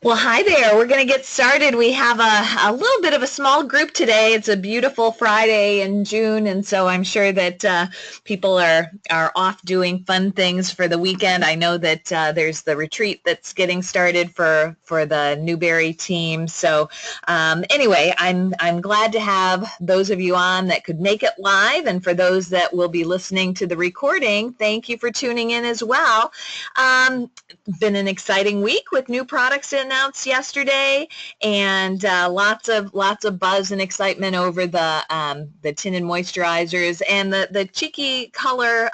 Well, hi there. We're going to get started. We have a little bit of a small group today. It's a beautiful Friday in June, and so I'm sure that people are off doing fun things for the weekend. I know that there's the retreat that's getting started for the Newberry team. So anyway, I'm glad to have those of you on that could make it live, and for those that will be listening to the recording, thank you for tuning in as well. Been an exciting week with new products announced yesterday, and lots of buzz and excitement over the tinted moisturizers, and the Cheeky Color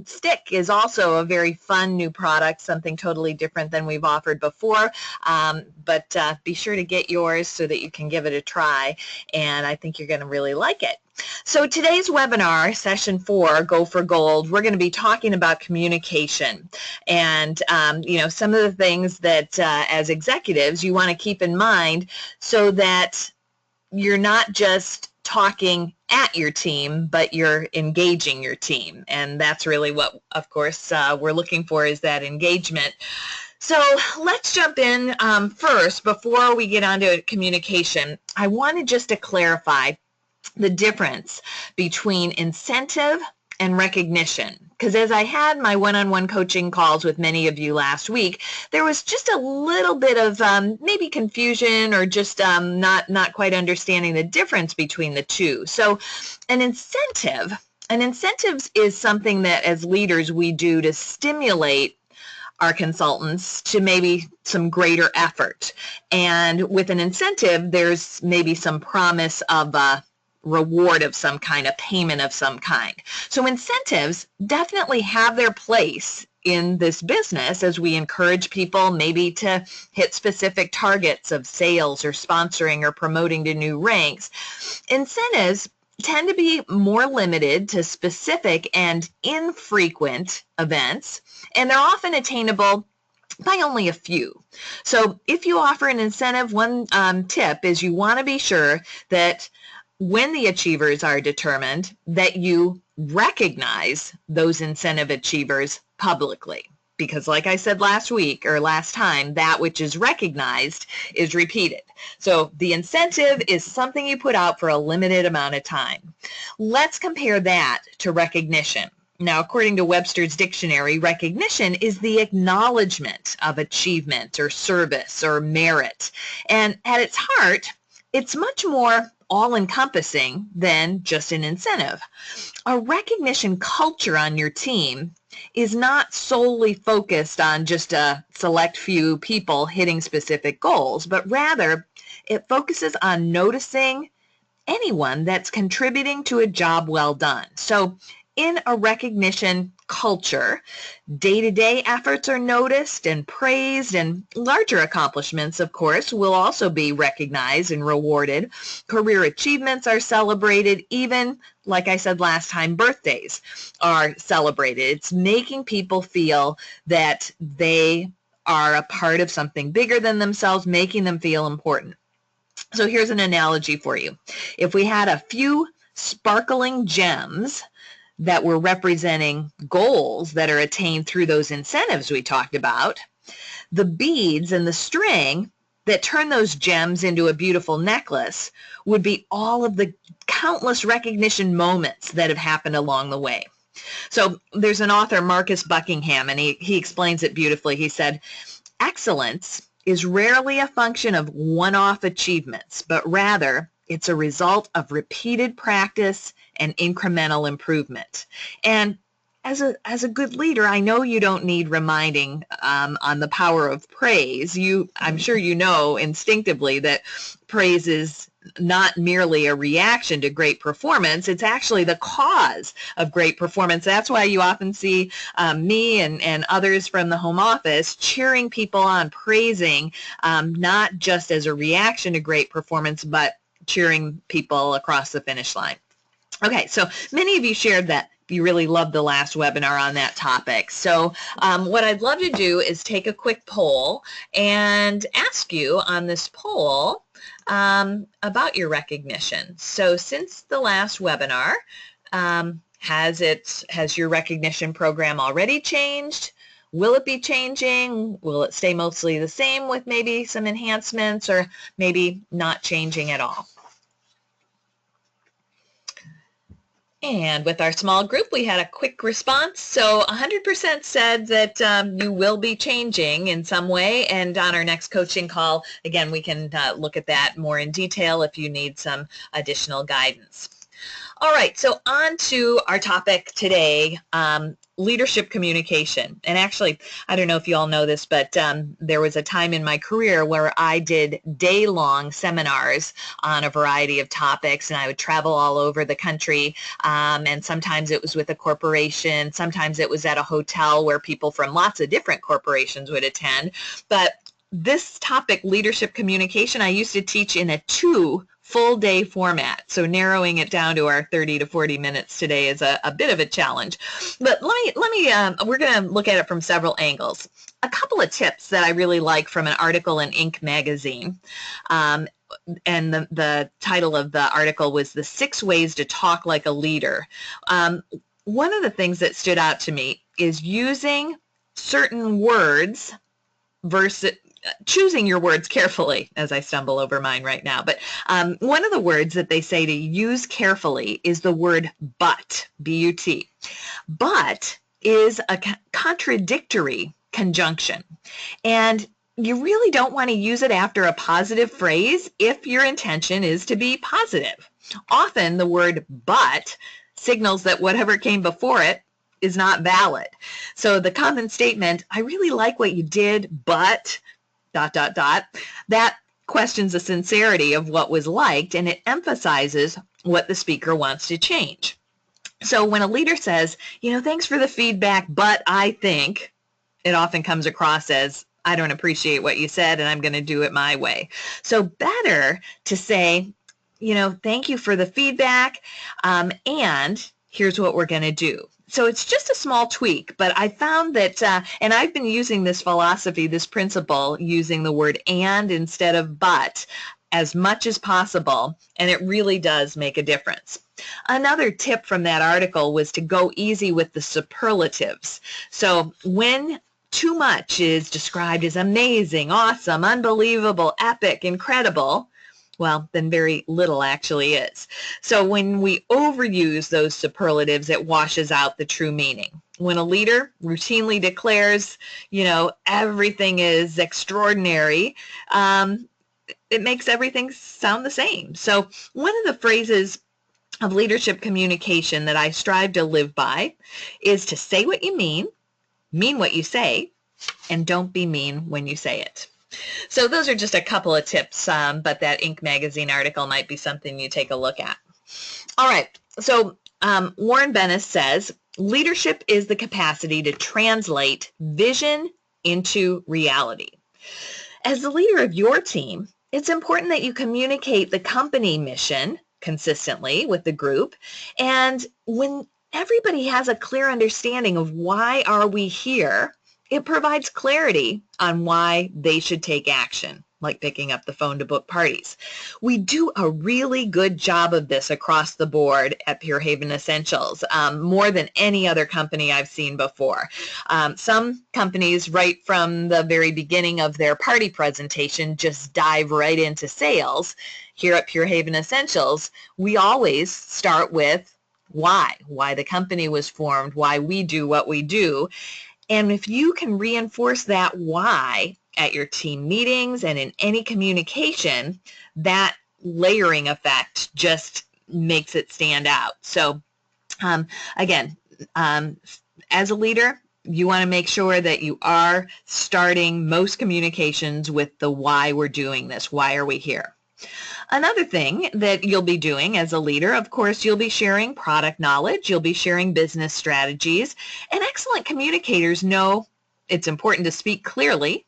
stick is also a very fun new product, something totally different than we've offered before. But be sure to get yours so that you can give it a try, and I think you're going to really like it. So today's webinar, session 4, Go for Gold, we're going to be talking about communication and some of the things that as executives you want to keep in mind so that you're not just talking at your team, but you're engaging your team. And that's really what, of course, we're looking for, is that engagement. So let's jump in first. Before we get on to communication, I wanted just to clarify the difference between incentive and recognition, because as I had my one-on-one coaching calls with many of you last week, there was just a little bit of maybe confusion or just not quite understanding the difference between the two. So an incentive is something that as leaders we do to stimulate our consultants to maybe some greater effort. And with an incentive, there's maybe some promise of a reward of some kind, a payment of some kind. So incentives definitely have their place in this business as we encourage people maybe to hit specific targets of sales or sponsoring or promoting to new ranks. Incentives tend to be more limited to specific and infrequent events, and they're often attainable by only a few. So if you offer an incentive, one tip is you want to be sure that when the achievers are determined, that you recognize those incentive achievers publicly. Because like I said last week or last time, that which is recognized is repeated. So the incentive is something you put out for a limited amount of time. Let's compare that to recognition. Now, according to Webster's dictionary, recognition is the acknowledgement of achievement or service or merit. And at its heart, it's much more all-encompassing than just an incentive. A recognition culture on your team is not solely focused on just a select few people hitting specific goals, but rather it focuses on noticing anyone that's contributing to a job well done. So in a recognition culture, day-to-day efforts are noticed and praised, and larger accomplishments, of course, will also be recognized and rewarded. Career achievements are celebrated. Even, like I said last time, birthdays are celebrated. It's making people feel that they are a part of something bigger than themselves, making them feel important. So here's an analogy for you. If we had a few sparkling gems that were representing goals that are attained through those incentives we talked about, the beads and the string that turn those gems into a beautiful necklace would be all of the countless recognition moments that have happened along the way. So there's an author, Marcus Buckingham, and he explains it beautifully. He said, excellence is rarely a function of one-off achievements, but rather it's a result of repeated practice and incremental improvement. And as a good leader, I know you don't need reminding on the power of praise. I'm sure you know instinctively that praise is not merely a reaction to great performance, it's actually the cause of great performance. That's why you often see me and others from the home office cheering people on, praising, not just as a reaction to great performance, but cheering people across the finish line. Okay, so many of you shared that you really loved the last webinar on that topic. So what I'd love to do is take a quick poll and ask you on this poll about your recognition. So since the last webinar, has your recognition program already changed? Will it be changing? Will it stay mostly the same with maybe some enhancements, or maybe not changing at all? And with our small group, we had a quick response. So 100% said that you will be changing in some way. And on our next coaching call, again, we can look at that more in detail if you need some additional guidance. All right, so on to our topic today, leadership communication. And actually, I don't know if you all know this, but there was a time in my career where I did day-long seminars on a variety of topics, and I would travel all over the country, and sometimes it was with a corporation, sometimes it was at a hotel where people from lots of different corporations would attend. But this topic, leadership communication, I used to teach in a 2 full day format. So narrowing it down to our 30 to 40 minutes today is a bit of a challenge. But we're going to look at it from several angles. A couple of tips that I really like from an article in Inc. magazine. And the title of the article was The 6 Ways to Talk Like a Leader. One of the things that stood out to me is using certain words versus choosing your words carefully, as I stumble over mine right now. But one of the words that they say to use carefully is the word but, B-U-T. But is a contradictory conjunction. And you really don't want to use it after a positive phrase if your intention is to be positive. Often the word but signals that whatever came before it is not valid. So the common statement, I really like what you did, but ... that questions the sincerity of what was liked, and it emphasizes what the speaker wants to change. So when a leader says, thanks for the feedback, but I think, it often comes across as, I don't appreciate what you said and I'm going to do it my way. So better to say, thank you for the feedback, and here's what we're going to do. So it's just a small tweak, but I found that, and I've been using this philosophy, this principle, using the word and instead of but as much as possible, and it really does make a difference. Another tip from that article was to go easy with the superlatives. So when too much is described as amazing, awesome, unbelievable, epic, incredible, well, then very little actually is. So when we overuse those superlatives, it washes out the true meaning. When a leader routinely declares, everything is extraordinary, it makes everything sound the same. So one of the phrases of leadership communication that I strive to live by is to say what you mean what you say, and don't be mean when you say it. So those are just a couple of tips, but that Inc. magazine article might be something you take a look at. All right, so Warren Bennis says, leadership is the capacity to translate vision into reality. As the leader of your team, it's important that you communicate the company mission consistently with the group, and when everybody has a clear understanding of why are we here, it provides clarity on why they should take action, like picking up the phone to book parties. We do a really good job of this across the board at Pure Haven Essentials, more than any other company I've seen before. Some companies, right from the very beginning of their party presentation, just dive right into sales. Here at Pure Haven Essentials, we always start with why the company was formed, why we do what we do. And if you can reinforce that why at your team meetings and in any communication, that layering effect just makes it stand out. So again, as a leader, you want to make sure that you are starting most communications with the why we're doing this. Why are we here? Another thing that you'll be doing as a leader, of course, you'll be sharing product knowledge, you'll be sharing business strategies, and excellent communicators know it's important to speak clearly,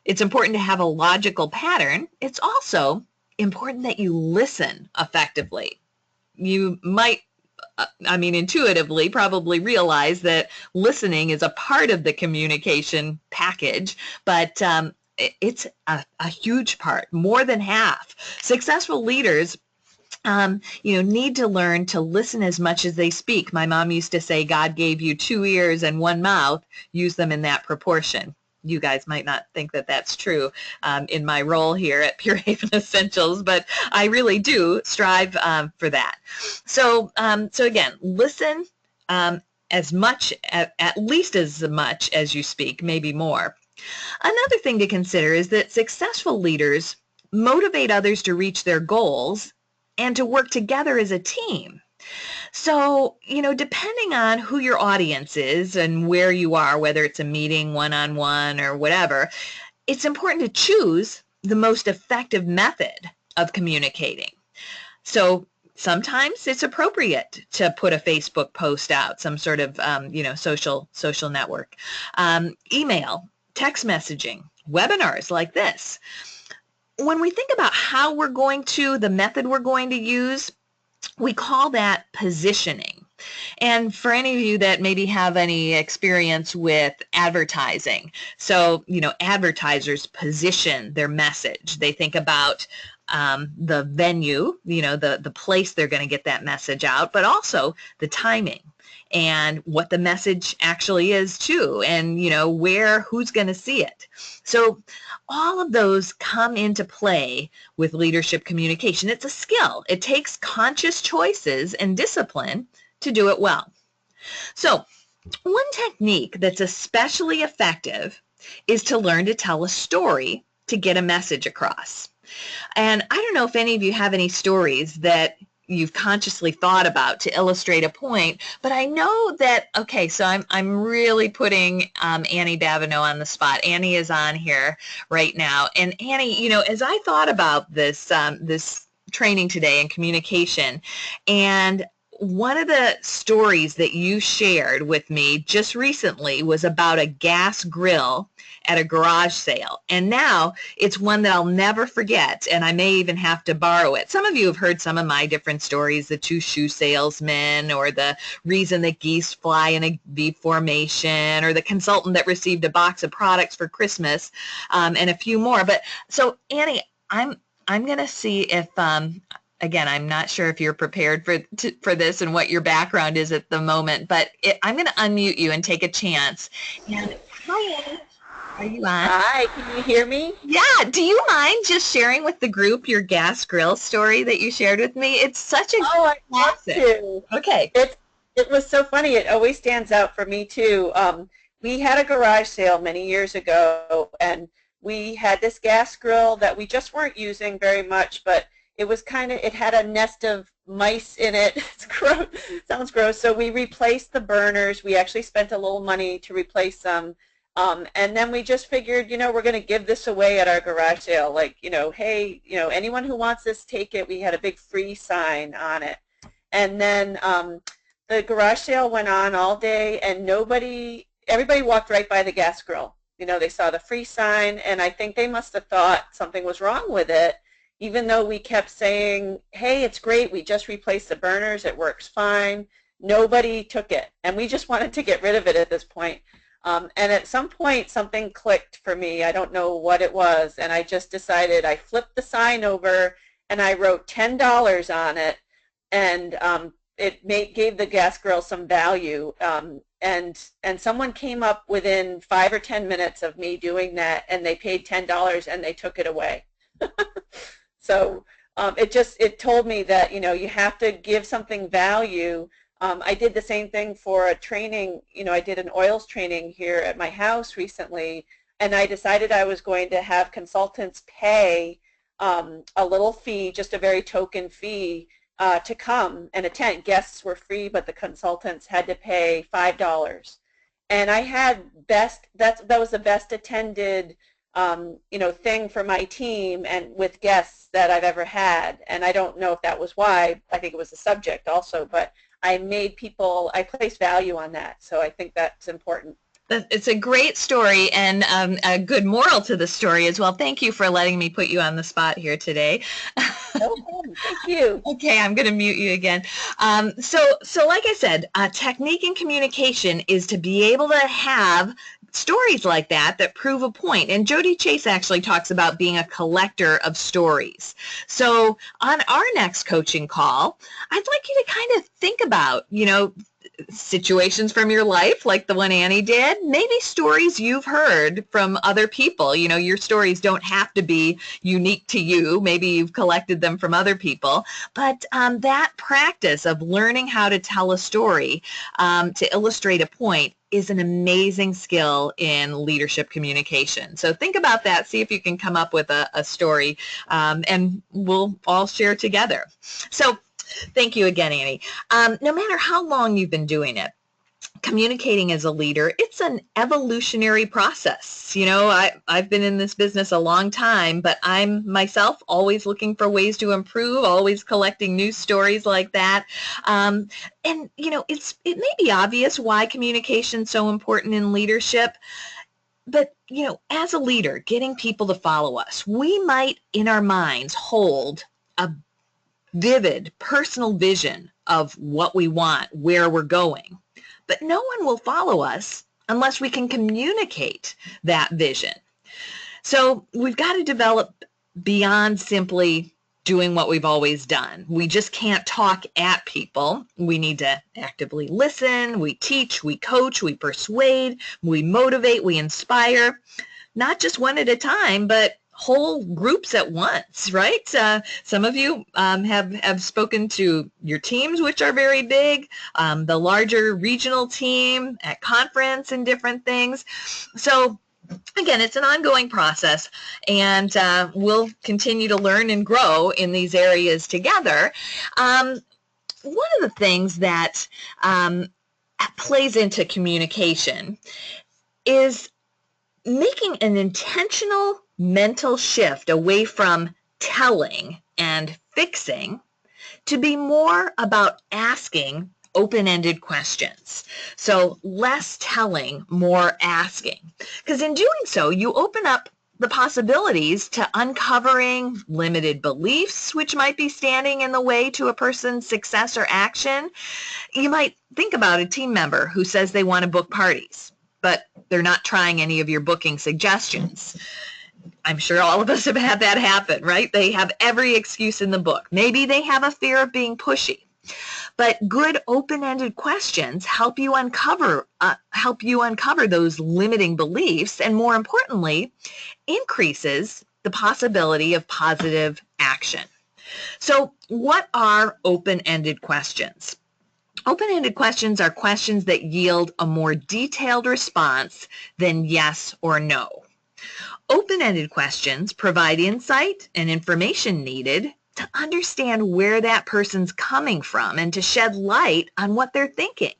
it's important to have a logical pattern, it's also important that you listen effectively. You might, intuitively probably realize that listening is a part of the communication package, but it's a huge part, more than half. Successful leaders need to learn to listen as much as they speak. My mom used to say, God gave you 2 ears and 1 mouth, use them in that proportion. You guys might not think that that's true in my role here at Pure Haven Essentials, but I really do strive for that. So again, listen as much, at least as much as you speak, maybe more. Another thing to consider is that successful leaders motivate others to reach their goals and to work together as a team. So, depending on who your audience is and where you are, whether it's a meeting, one-on-one, or whatever, it's important to choose the most effective method of communicating. So sometimes it's appropriate to put a Facebook post out, some sort of, social network, email, text messaging, webinars like this. When we think about how we're going to, the method we're going to use, we call that positioning. And for any of you that maybe have any experience with advertising, so, advertisers position their message. They think about the venue, the place they're going to get that message out, but also the timing and what the message actually is too, and who's going to see it. So all of those come into play with leadership communication. It's a skill. It takes conscious choices and discipline to do it well. So one technique that's especially effective is to learn to tell a story to get a message across. And I don't know if any of you have any stories that you've consciously thought about to illustrate a point, but I know that, okay, so I'm really putting Annie Babineau on the spot. Annie is on here right now. And Annie, as I thought about this, this training today in communication, and one of the stories that you shared with me just recently was about a gas grill at a garage sale. And now it's one that I'll never forget, and I may even have to borrow it. Some of you have heard some of my different stories, the 2 shoe salesmen, or the reason that geese fly in a V formation, or the consultant that received a box of products for Christmas, and a few more. But so Annie, I'm going to see if again, I'm not sure if you're prepared for this and what your background is at the moment, but I'm going to unmute you and take a chance. And hi, Annie. Are you on? Hi, can you hear me? Yeah. Do you mind just sharing with the group your gas grill story that you shared with me? It's such a I'd love classic. to. Okay. It was so funny. It always stands out for me too. We had a garage sale many years ago, and we had this gas grill that we just weren't using very much, but it had a nest of mice in it. It's gross. Sounds gross. So we replaced the burners. We actually spent a little money to replace them. And then we just figured, we're going to give this away at our garage sale. Like, hey, anyone who wants this, take it. We had a big free sign on it. And then the garage sale went on all day, and everybody walked right by the gas grill. They saw the free sign, and I think they must have thought something was wrong with it, even though we kept saying, hey, it's great. We just replaced the burners. It works fine. Nobody took it, and we just wanted to get rid of it at this point. And at some point, something clicked for me. I don't know what it was, and I just decided, I flipped the sign over, and I wrote $10 on it, and gave the gas grill some value. And someone came up within 5 or 10 minutes of me doing that, and they paid $10, and they took it away. So it told me that, you have to give something value. I did the same thing for a training. I did an oils training here at my house recently, and I decided I was going to have consultants pay a little fee, just a very token fee, to come and attend. Guests were free, but the consultants had to pay $5. And I had that was the best attended thing for my team and with guests that I've ever had. And I don't know if that was why. I think it was the subject also, but I placed value on that. So I think that's important. It's a great story, and a good moral to the story as well. Thank you for letting me put you on the spot here today. No problem. Thank you. Okay, I'm going to mute you again. So like I said, technique in communication is to be able to have stories like that prove a point. And Jody Chase actually talks about being a collector of stories. So on our next coaching call, I'd like you to kind of think about, situations from your life like the one Annie did, maybe stories you've heard from other people. Your stories don't have to be unique to you. Maybe you've collected them from other people, but that practice of learning how to tell a story to illustrate a point is an amazing skill in leadership communication. So think about that, see if you can come up with a story, and we'll all share together. So thank you again, Annie. No matter how long you've been doing it, communicating as a leader, it's an evolutionary process. I've been in this business a long time, but I'm myself always looking for ways to improve, always collecting new stories like that. And it may be obvious why communication is so important in leadership. But, as a leader, getting people to follow us, we might in our minds hold a vivid personal vision of what we want, where we're going. But no one will follow us unless we can communicate that vision. So we've got to develop beyond simply doing what we've always done. We just can't talk at people. We need to actively listen, we teach, we coach, we persuade, we motivate, we inspire, not just one at a time, but whole groups at once, right? Some of you have spoken to your teams, which are very big, the larger regional team at conference and different things. So again, it's an ongoing process, and we'll continue to learn and grow in these areas together. One of the things that plays into communication is making an intentional mental shift away from telling and fixing to be more about asking open-ended questions. So less telling, more asking. Because in doing so, you open up the possibilities to uncovering limited beliefs, which might be standing in the way to a person's success or action. You might think about a team member who says they want to book parties, but they're not trying any of your booking suggestions. I'm sure all of us have had that happen, right? They have every excuse in the book. Maybe they have a fear of being pushy. But good open-ended questions help you uncover those limiting beliefs, and more importantly, increases the possibility of positive action. So what are open-ended questions? Open-ended questions are questions that yield a more detailed response than yes or no. Open-ended questions provide insight and information needed to understand where that person's coming from and to shed light on what they're thinking.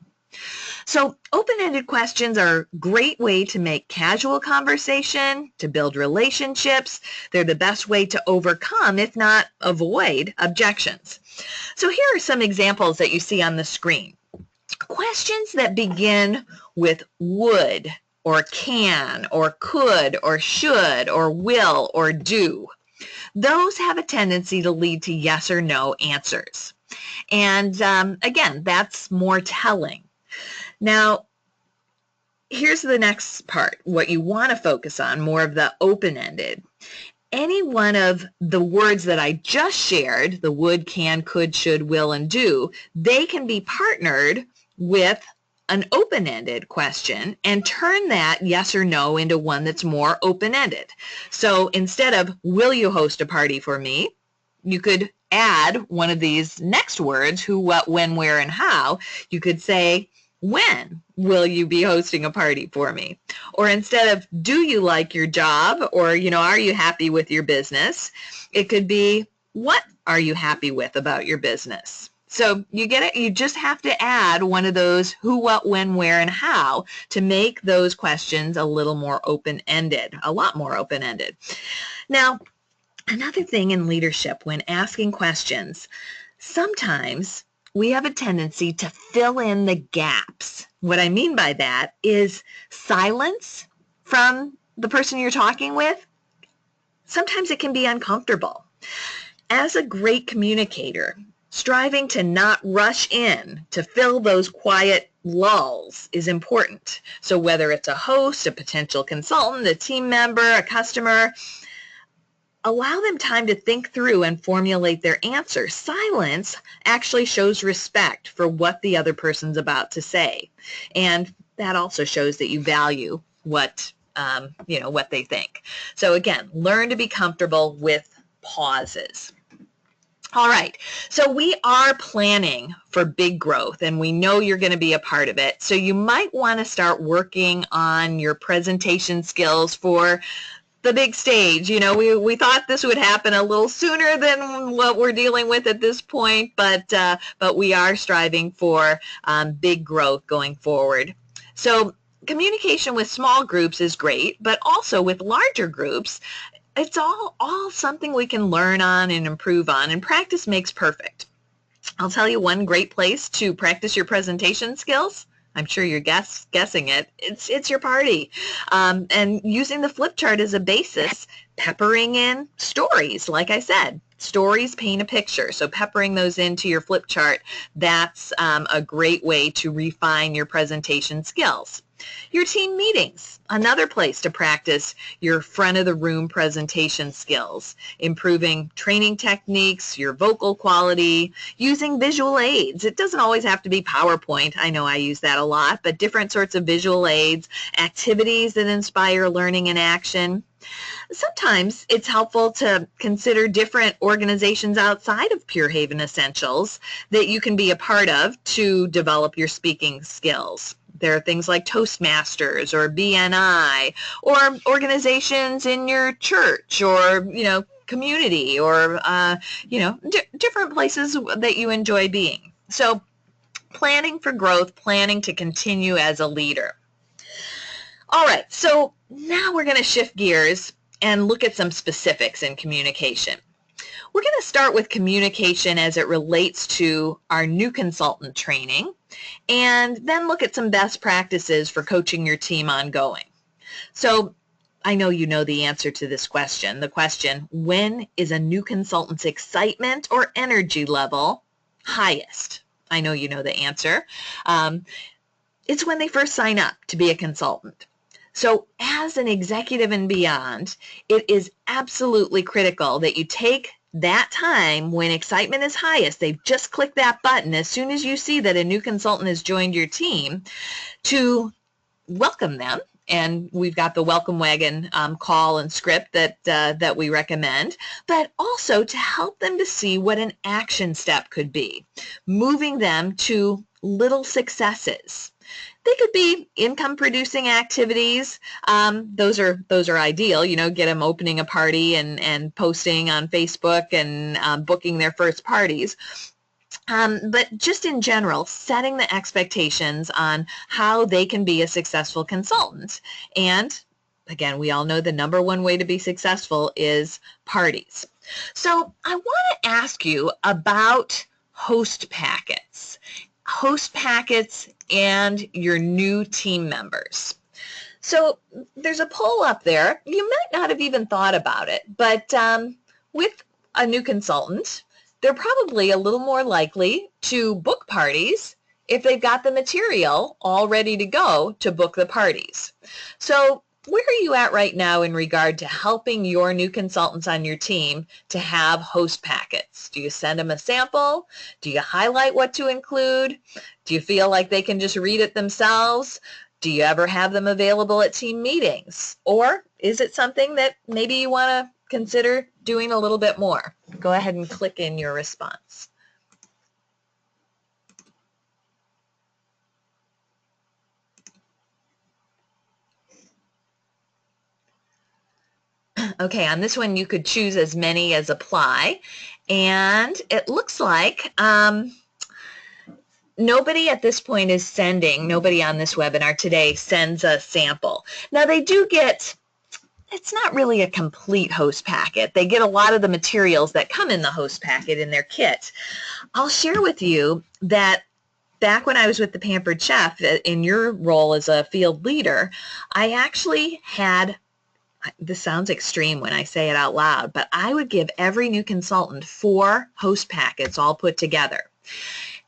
So open-ended questions are a great way to make casual conversation, to build relationships. They're the best way to overcome, if not avoid, objections. So here are some examples that you see on the screen. Questions that begin with would, or can, or could, or should, or will, or do. Those have a tendency to lead to yes or no answers. And again, that's more telling. Now, here's the next part, what you want to focus on, more of the open-ended. Any one of the words that I just shared, the would, can, could, should, will, and do, they can be partnered with an open-ended question and turn that yes or no into one that's more open-ended. So instead of, will you host a party for me, you could add one of these next words, who, what, when, where, and how. You could say, when will you be hosting a party for me? Or instead of, do you like your job? Or, are you happy with your business? It could be, what are you happy with about your business? So you get it. You just have to add one of those who, what, when, where, and how to make those questions a little more open-ended, a lot more open-ended. Now, another thing in leadership when asking questions, sometimes we have a tendency to fill in the gaps. What I mean by that is silence from the person you're talking with. Sometimes it can be uncomfortable. As a great communicator, Striving to not rush in to fill those quiet lulls is important. So whether it's a host, a potential consultant, a team member, a customer, allow them time to think through and formulate their answer. Silence actually shows respect for what the other person's about to say. And that also shows that you value what they think. So again, learn to be comfortable with pauses. All right, so we are planning for big growth, and we know you're going to be a part of it. So you might want to start working on your presentation skills for the big stage. You know, we thought this would happen a little sooner than what we're dealing with at this point, but we are striving for big growth going forward. So communication with small groups is great, but also with larger groups, it's all something we can learn on and improve on, and practice makes perfect. I'll tell you one great place to practice your presentation skills. I'm sure you're guessing it. It's your party. And using the flip chart as a basis, peppering in stories, like I said. Stories paint a picture, so peppering those into your flip chart, that's a great way to refine your presentation skills. Your team meetings, another place to practice your front of the room presentation skills, improving training techniques, your vocal quality, using visual aids. It doesn't always have to be PowerPoint. I know I use that a lot, but different sorts of visual aids, activities that inspire learning and action. Sometimes it's helpful to consider different organizations outside of Pure Haven Essentials that you can be a part of to develop your speaking skills. There are things like Toastmasters or BNI, or organizations in your church or, community, or, different places that you enjoy being. So planning for growth, planning to continue as a leader. All right, so now we're going to shift gears and look at some specifics in communication. We're going to start with communication as it relates to our new consultant training, and then look at some best practices for coaching your team ongoing. So I know you know the answer to this question. The question, when is a new consultant's excitement or energy level highest? I know you know the answer. It's when they first sign up to be a consultant. So as an executive and beyond, it is absolutely critical that you take that time when excitement is highest. They've just clicked that button as soon as you see that a new consultant has joined your team, to welcome them. And we've got the welcome wagon call and script that we recommend, but also to help them to see what an action step could be, moving them to little successes. They could be income-producing activities. Those are ideal. Get them opening a party and posting on Facebook and booking their first parties. But just in general, setting the expectations on how they can be a successful consultant. And again, we all know the number one way to be successful is parties. So I want to ask you about host packets. Host packets and your new team members. So there's a poll up there. You might not have even thought about it, but with a new consultant, they're probably a little more likely to book parties if they've got the material all ready to go to book the parties. So where are you at right now in regard to helping your new consultants on your team to have host packets? Do you send them a sample? Do you highlight what to include? Do you feel like they can just read it themselves? Do you ever have them available at team meetings? Or is it something that maybe you want to consider doing a little bit more? Go ahead and click in your response. Okay, on this one you could choose as many as apply, and it looks like nobody at this point is sending, nobody on this webinar today sends a sample. Now they do get, it's not really a complete host packet. They get a lot of the materials that come in the host packet in their kit. I'll share with you that back when I was with the Pampered Chef, in your role as a field leader, I actually had this sounds extreme when I say it out loud, but I would give every new consultant 4 host packets all put together.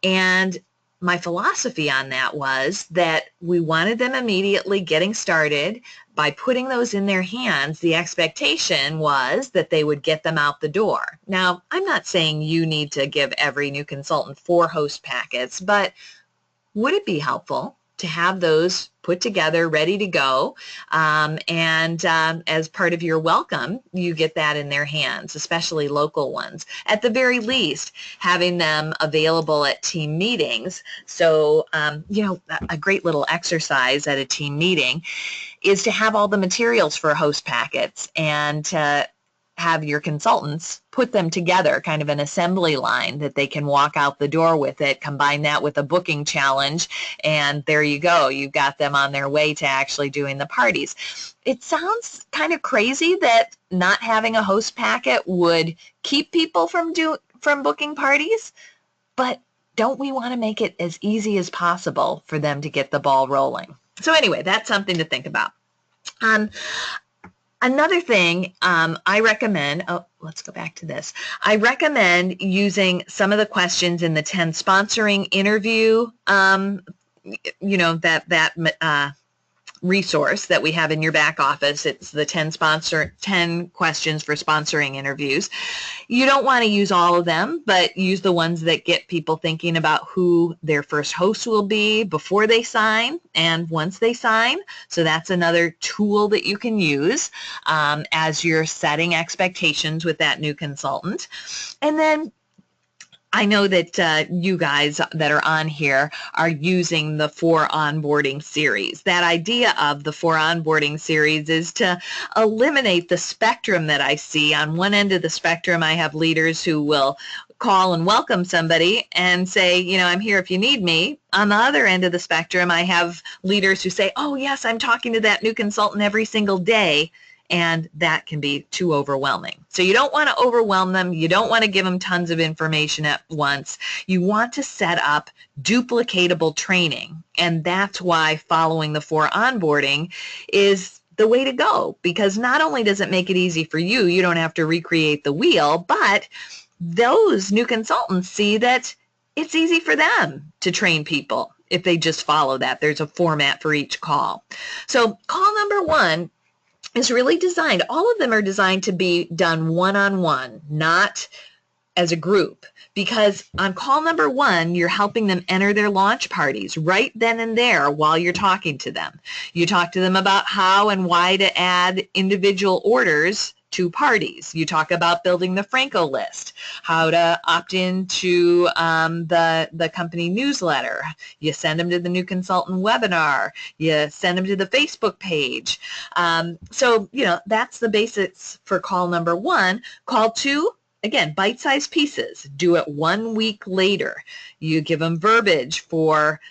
And my philosophy on that was that we wanted them immediately getting started. By putting those in their hands, the expectation was that they would get them out the door. Now, I'm not saying you need to give every new consultant 4 host packets, but would it be helpful to have those put together, ready to go, and as part of your welcome, you get that in their hands, especially local ones. At the very least, having them available at team meetings. So, a great little exercise at a team meeting is to have all the materials for host packets and to have your consultants put them together, kind of an assembly line that they can walk out the door with it, combine that with a booking challenge, and there you go. You've got them on their way to actually doing the parties. It sounds kind of crazy that not having a host packet would keep people from booking parties, but don't we want to make it as easy as possible for them to get the ball rolling? So anyway, that's something to think about. Another thing I recommend, let's go back to this. I recommend using some of the questions in the 10 sponsoring interview, that resource that we have in your back office. It's the 10 questions for sponsoring interviews. You don't want to use all of them, but use the ones that get people thinking about who their first host will be before they sign and once they sign. So that's another tool that you can use as you're setting expectations with that new consultant. And then I know that you guys that are on here are using the 4 onboarding series. That idea of the 4 onboarding series is to eliminate the spectrum that I see. On one end of the spectrum, I have leaders who will call and welcome somebody and say, I'm here if you need me. On the other end of the spectrum, I have leaders who say, oh, yes, I'm talking to that new consultant every single day. And that can be too overwhelming. So you don't want to overwhelm them. You don't want to give them tons of information at once. You want to set up duplicatable training. And that's why following the 4 onboarding is the way to go, because not only does it make it easy for you, you don't have to recreate the wheel, but those new consultants see that it's easy for them to train people if they just follow that. There's a format for each call. So call number 1 is really designed, all of them are designed to be done one-on-one, not as a group, because on call number 1, you're helping them enter their launch parties right then and there while you're talking to them. You talk to them about how and why to add individual orders to parties. You talk about building the Franco list, how to opt into the company newsletter. You send them to the new consultant webinar. You send them to the Facebook page. So, that's the basics for call number 1. Call 2, again, bite-sized pieces. Do it 1 week later. You give them verbiage for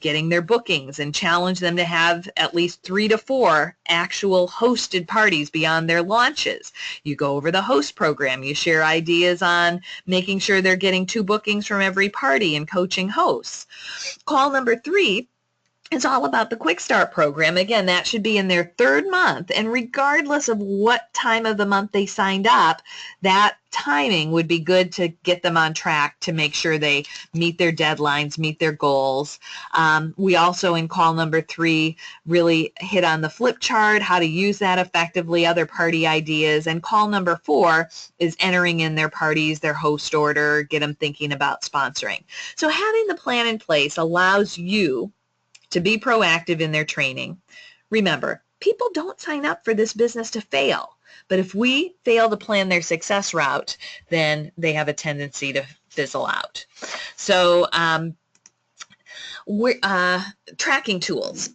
getting their bookings and challenge them to have at least 3 to 4 actual hosted parties beyond their launches. You go over the host program. You share ideas on making sure they're getting 2 bookings from every party and coaching hosts. Call number 3, it's all about the Quick Start program. Again, that should be in their 3rd month, and regardless of what time of the month they signed up, that timing would be good to get them on track to make sure they meet their deadlines, meet their goals. We also, in call number 3, really hit on the flip chart, how to use that effectively, other party ideas, and call number 4 is entering in their parties, their host order, get them thinking about sponsoring. So having the plan in place allows you to be proactive in their training. Remember, people don't sign up for this business to fail, but if we fail to plan their success route, then they have a tendency to fizzle out. So tracking tools.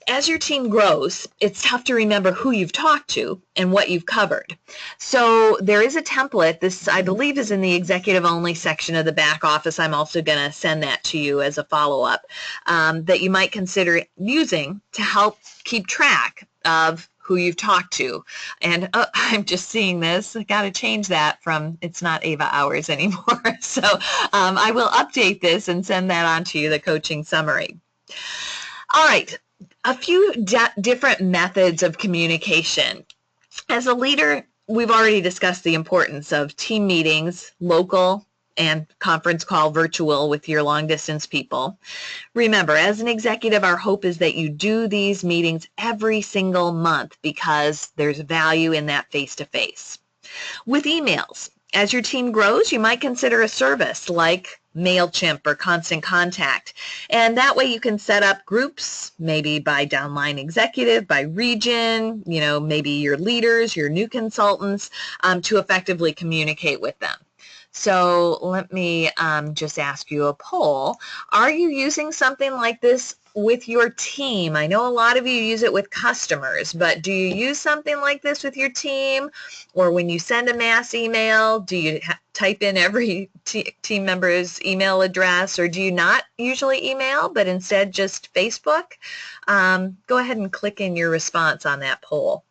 As your team grows, it's tough to remember who you've talked to and what you've covered. So there is a template. This, I believe, is in the executive only section of the back office. I'm also going to send that to you as a follow-up that you might consider using to help keep track of who you've talked to. And I'm just seeing this. I got to change that from, it's not Ava Hours anymore. So I will update this and send that on to you, the coaching summary. All right. a few different methods of communication. As a leader, we've already discussed the importance of team meetings, local and conference call virtual with your long distance people. Remember, as an executive, our hope is that you do these meetings every single month because there's value in that face-to-face. With emails, as your team grows, you might consider a service like MailChimp or Constant Contact. And that way you can set up groups, maybe by downline executive, by region, maybe your leaders, your new consultants, to effectively communicate with them. So let me just ask you a poll. Are you using something like this with your team? I know a lot of you use it with customers, but do you use something like this with your team? Or when you send a mass email, do you type in every team member's email address, or do you not usually email, but instead just Facebook? Go ahead and click in your response on that poll.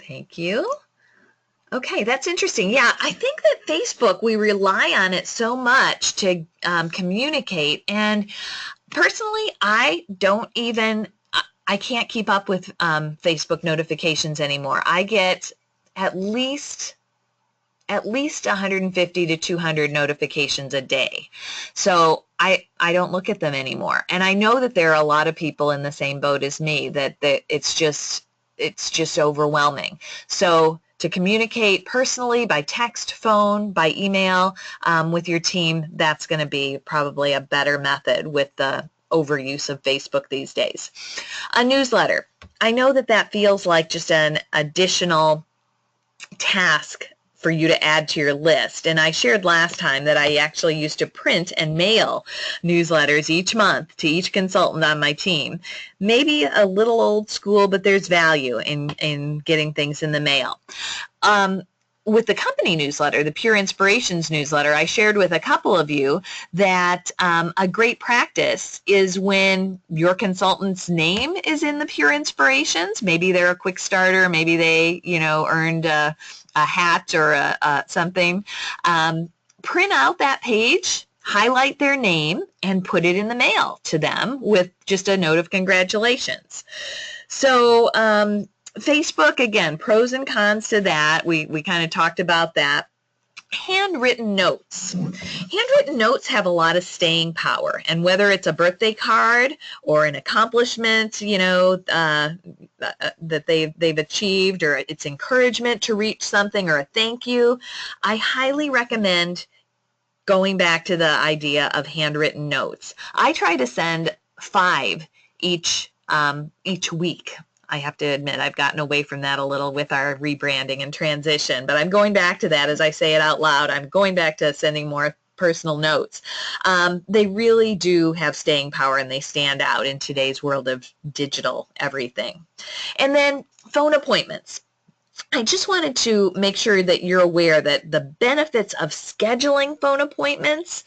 Thank you. Okay, that's interesting. Yeah, I think that Facebook, we rely on it so much to communicate. And personally, I can't keep up with Facebook notifications anymore. I get at least 150 to 200 notifications a day. So I don't look at them anymore. And I know that there are a lot of people in the same boat as me, that it's just overwhelming. So to communicate personally by text, phone, by email with your team, that's going to be probably a better method with the overuse of Facebook these days. A newsletter. I know that feels like just an additional task for you to add to your list. And I shared last time that I actually used to print and mail newsletters each month to each consultant on my team. Maybe a little old school, but there's value in getting things in the mail. With the company newsletter, the Pure Inspirations newsletter, I shared with a couple of you that a great practice is when your consultant's name is in the Pure Inspirations. Maybe they're a quick starter, maybe they, earned a hat or something. Print out that page, highlight their name, and put it in the mail to them with just a note of congratulations. So Facebook, again, pros and cons to that. We kind of talked about that. Handwritten notes. Handwritten notes have a lot of staying power, and whether it's a birthday card or an accomplishment, that they've achieved, or it's encouragement to reach something, or a thank you, I highly recommend going back to the idea of handwritten notes. I try to send 5 each week. I have to admit I've gotten away from that a little with our rebranding and transition, but I'm going back to that as I say it out loud. I'm going back to sending more personal notes. They really do have staying power, and they stand out in today's world of digital everything. And then phone appointments. I just wanted to make sure that you're aware that the benefits of scheduling phone appointments,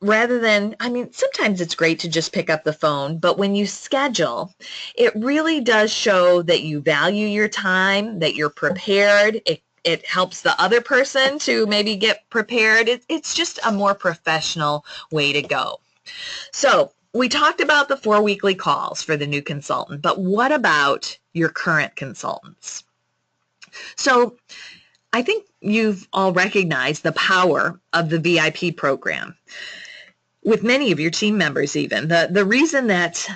rather than, sometimes it's great to just pick up the phone, but when you schedule, it really does show that you value your time, that you're prepared. It helps the other person to maybe get prepared. It's just a more professional way to go. So we talked about the 4 weekly calls for the new consultant, but what about your current consultants? So I think you've all recognized the power of the VIP program. With many of your team members even. The reason that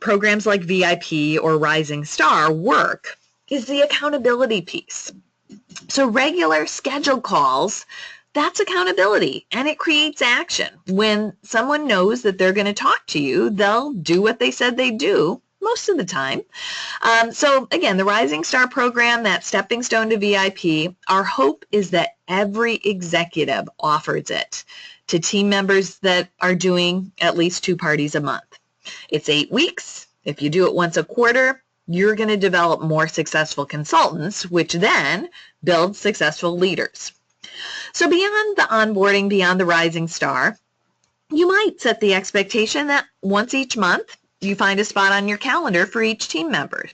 programs like VIP or Rising Star work is the accountability piece. So regular scheduled calls, that's accountability, and it creates action. When someone knows that they're going to talk to you, they'll do what they said they'd do most of the time. So again, the Rising Star program, that stepping stone to VIP, our hope is that every executive offers it to team members that are doing at least 2 parties a month. It's 8 weeks. If you do it once a quarter, you're going to develop more successful consultants, which then builds successful leaders. So beyond the onboarding, beyond the Rising Star, you might set the expectation that once each month, you find a spot on your calendar for each team member.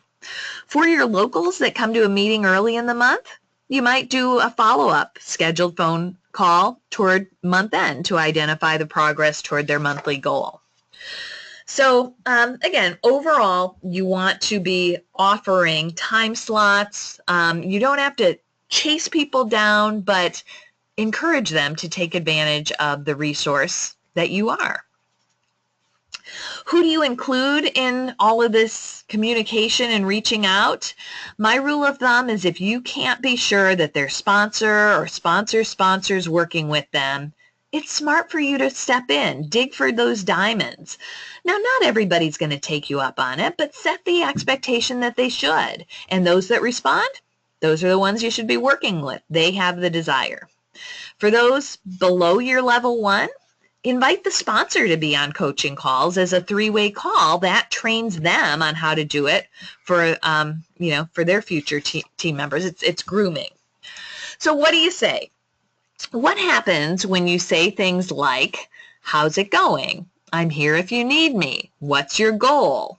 For your locals that come to a meeting early in the month, you might do a follow-up scheduled phone call toward month end to identify the progress toward their monthly goal. So again, overall, you want to be offering time slots. You don't have to chase people down, but encourage them to take advantage of the resource that you are. Who do you include in all of this communication and reaching out? My rule of thumb is if you can't be sure that their sponsor or sponsors working with them, it's smart for you to step in, dig for those diamonds. Now, not everybody's going to take you up on it, but set the expectation that they should. And those that respond, those are the ones you should be working with. They have the desire. For those below your level 1, invite the sponsor to be on coaching calls as a 3-way call. That trains them on how to do it for, for their future team members. It's grooming. So what do you say? What happens when you say things like, how's it going? I'm here if you need me. What's your goal?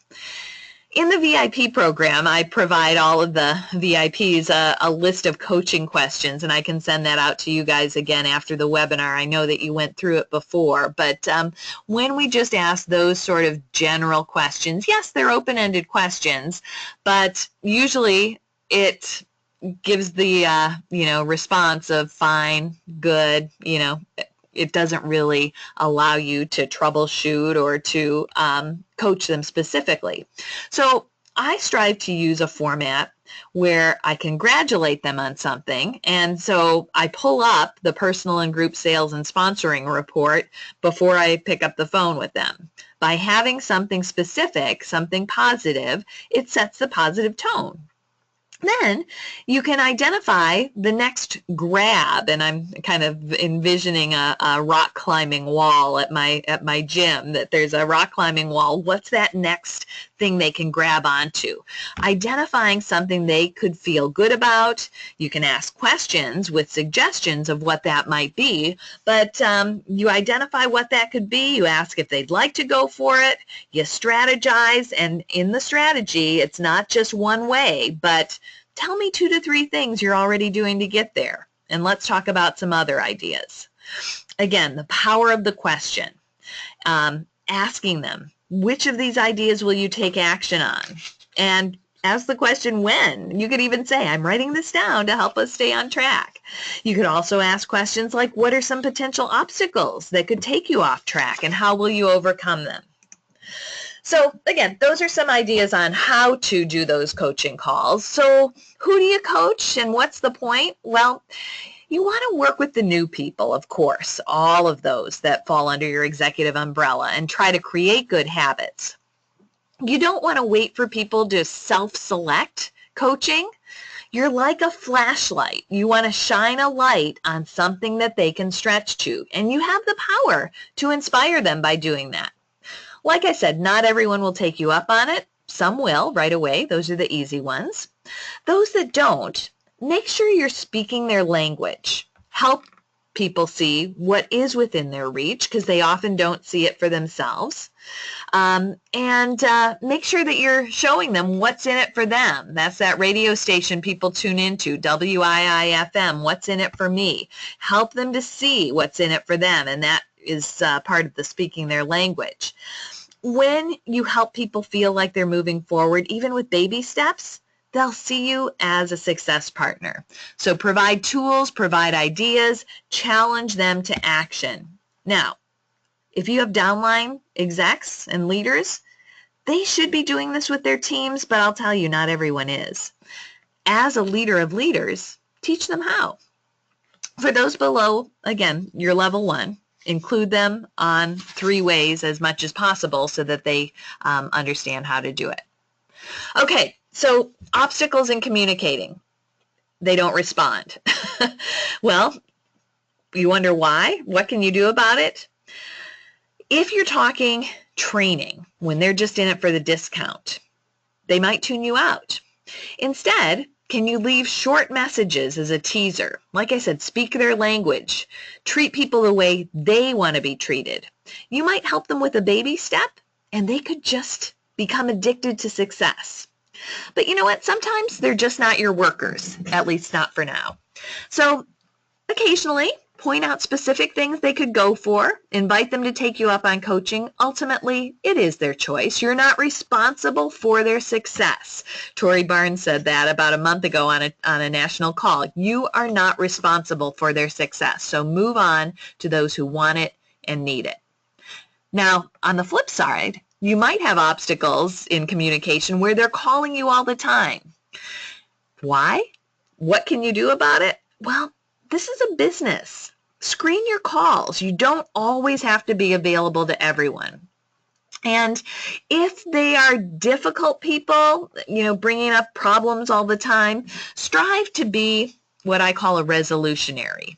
In the VIP program, I provide all of the VIPs a list of coaching questions, and I can send that out to you guys again after the webinar. I know that you went through it before, but when we just ask those sort of general questions, yes, they're open-ended questions, but usually it gives the, response of fine, good, it doesn't really allow you to troubleshoot or to coach them specifically. So I strive to use a format where I congratulate them on something, and so I pull up the personal and group sales and sponsoring report before I pick up the phone with them. By having something specific, something positive, it sets the positive tone. Then you can identify the next grab, and I'm kind of envisioning a rock climbing wall at my gym, that there's a rock climbing wall. What's that next thing they can grab onto? Identifying something they could feel good about. You can ask questions with suggestions of what that might be, but you identify what that could be. You ask if they'd like to go for it. You strategize, and in the strategy, it's not just one way, but tell me 2 to 3 things you're already doing to get there. And let's talk about some other ideas. Again, the power of the question. Asking them, which of these ideas will you take action on? And ask the question when. You could even say, I'm writing this down to help us stay on track. You could also ask questions like, what are some potential obstacles that could take you off track, and how will you overcome them? So again, those are some ideas on how to do those coaching calls. So who do you coach, and what's the point? Well, you want to work with the new people, of course, all of those that fall under your executive umbrella, and try to create good habits. You don't want to wait for people to self-select coaching. You're like a flashlight. You want to shine a light on something that they can stretch to, and you have the power to inspire them by doing that. Like I said, not everyone will take you up on it. Some will right away. Those are the easy ones. Those that don't, make sure you're speaking their language. Help people see what is within their reach, because they often don't see it for themselves. And make sure that you're showing them what's in it for them. That's that radio station people tune into, WIIFM, what's in it for me. Help them to see what's in it for them, and that is part of the speaking their language. When you help people feel like they're moving forward, even with baby steps, they'll see you as a success partner. So provide tools, provide ideas, challenge them to action. Now, if you have downline execs and leaders, they should be doing this with their teams, but I'll tell you, not everyone is. As a leader of leaders, teach them how. For those below, again, your level 1, include them on 3 ways as much as possible so that they understand how to do it. Okay, so obstacles in communicating. They don't respond. Well, you wonder why? What can you do about it? If you're talking training, when they're just in it for the discount, they might tune you out. Instead, can you leave short messages as a teaser? Like I said, speak their language. Treat people the way they want to be treated. You might help them with a baby step, and they could just become addicted to success. But you know what? Sometimes they're just not your workers, at least not for now. So occasionally, point out specific things they could go for, invite them to take you up on coaching. Ultimately, it is their choice. You're not responsible for their success. Tori Barnes said that about a month ago on a national call. You are not responsible for their success. So move on to those who want it and need it. Now, on the flip side, you might have obstacles in communication where they're calling you all the time. Why? What can you do about it? Well, this is a business. Screen your calls. You don't always have to be available to everyone. And if they are difficult people, bringing up problems all the time, strive to be what I call a resolutionary.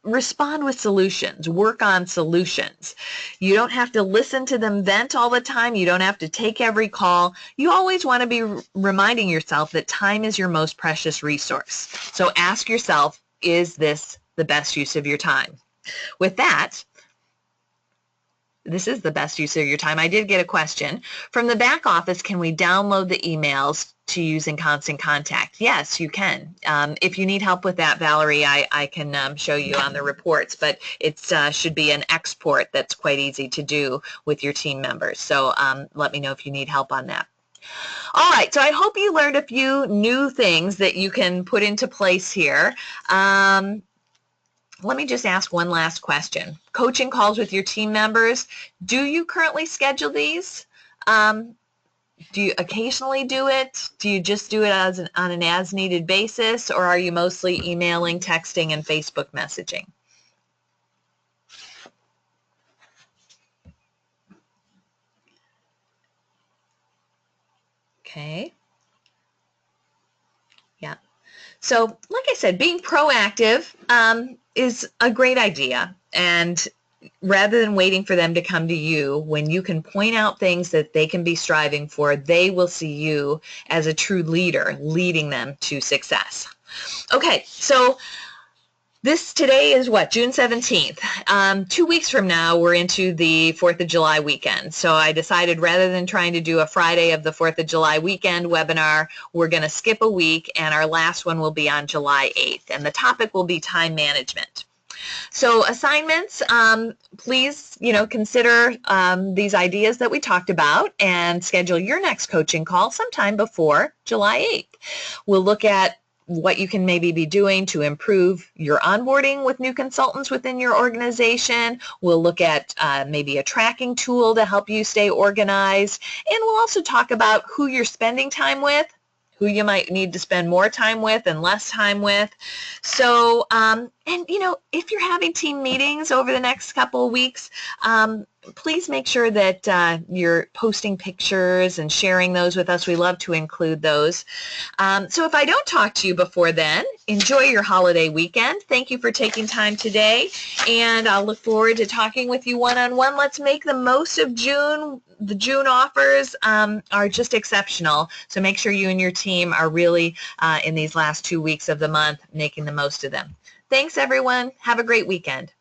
Respond with solutions, work on solutions. You don't have to listen to them vent all the time. You don't have to take every call. You always want to be reminding yourself that time is your most precious resource. So ask yourself, is this the best use of your time? With that, this is the best use of your time. I did get a question. From the back office, can we download the emails to use in Constant Contact? Yes, you can. If you need help with that, Valerie, I can show you on the reports, but it should be an export that's quite easy to do with your team members. So let me know if you need help on that. All right, so I hope you learned a few new things that you can put into place here. Let me just ask one last question. Coaching calls with your team members, do you currently schedule these? Do you occasionally do it? Do you just do it on an as-needed basis, or are you mostly emailing, texting, and Facebook messaging? Okay. Yeah. So, like I said, being proactive is a great idea. And rather than waiting for them to come to you, when you can point out things that they can be striving for, they will see you as a true leader, leading them to success. Okay, so today is what, June 17th. 2 weeks from now, we're into the 4th of July weekend. So I decided rather than trying to do a Friday of the 4th of July weekend webinar, we're going to skip a week, and our last one will be on July 8th. And the topic will be time management. So assignments, please, consider these ideas that we talked about and schedule your next coaching call sometime before July 8th. We'll look at what you can maybe be doing to improve your onboarding with new consultants within your organization. We'll look at maybe a tracking tool to help you stay organized. And we'll also talk about who you're spending time with, who you might need to spend more time with and less time with. So, if you're having team meetings over the next couple of weeks, please make sure that you're posting pictures and sharing those with us. We love to include those. So if I don't talk to you before then, enjoy your holiday weekend. Thank you for taking time today, and I'll look forward to talking with you one-on-one. Let's make the most of June. The June offers are just exceptional, so make sure you and your team are really in these last 2 weeks of the month making the most of them. Thanks, everyone. Have a great weekend.